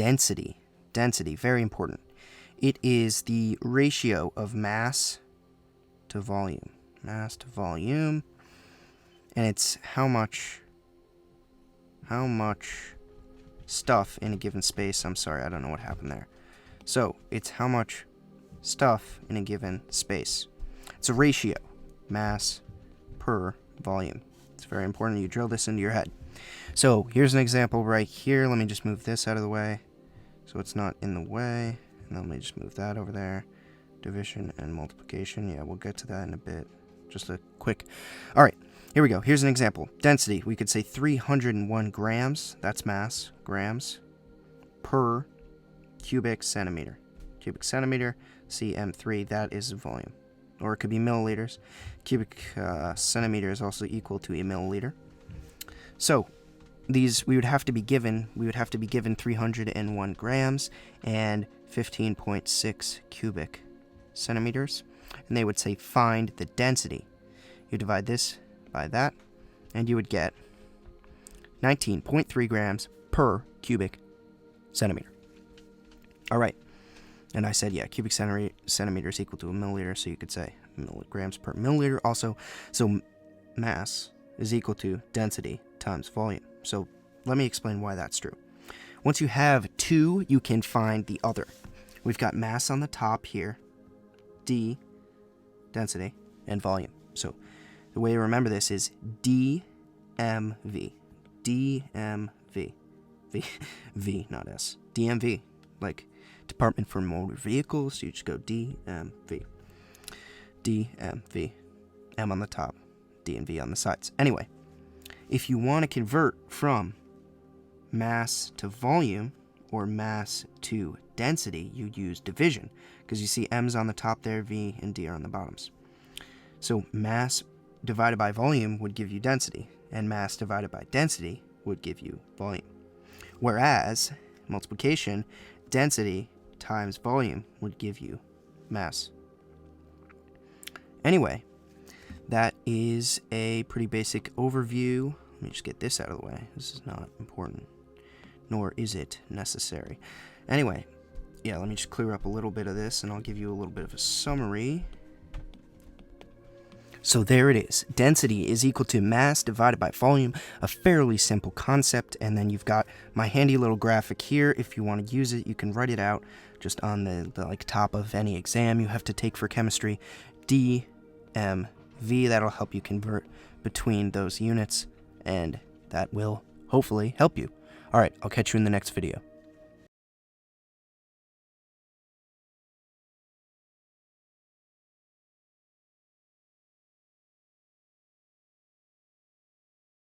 density. Density, very important. It is the ratio of mass to volume. Mass to volume. And it's how much stuff in a given space. I'm sorry, I don't know what happened there. So, it's how much stuff in a given space. It's a ratio. Mass per volume. It's very important you drill this into your head. So, here's an example right here. Let me just move this out of the way so it's not in the way. And then let me just move that over there. Division and multiplication. Yeah, we'll get to that in a bit. Just a quick... Alright, here we go. Here's an example. Density. We could say 301 grams. That's mass. Grams. Per cubic centimeter. Cubic centimeter. cm3. That is volume. Or it could be milliliters. Cubic centimeter is also equal to a milliliter. So, these we would have to be given 301 grams and 15.6 cubic centimeters, and they would say find the density. You divide this by that, and you would get 19.3 grams per cubic centimeter. All right, and I said, yeah, cubic centimeter is equal to a milliliter, so you could say milligrams per milliliter also. So mass is equal to density times volume. So let me explain why that's true. Once you have two, you can find the other. We've got mass on the top here, D, density, and volume. So the way to remember this is DMV. DMV. V, not S. DMV, like Department for Motor Vehicles, so you just go DMV. DMV. M on the top, D and V on the sides. Anyway, if you want to convert from mass to volume or mass to density, you'd use division, because you see M's on the top there, V and D are on the bottoms. So mass divided by volume would give you density, and mass divided by density would give you volume. Whereas multiplication, density times volume would give you mass. Anyway, that is a pretty basic overview. Let me just get this out of the way. This is not important, nor is it necessary. Anyway, yeah, let me just clear up a little bit of this, and I'll give you a little bit of a summary. So there it is. Density is equal to mass divided by volume, a fairly simple concept, and then you've got my handy little graphic here. If you want to use it, you can write it out just on the like top of any exam you have to take for chemistry. DMV, that'll help you convert between those units, and that will hopefully help you. Alright, I'll catch you in the next video.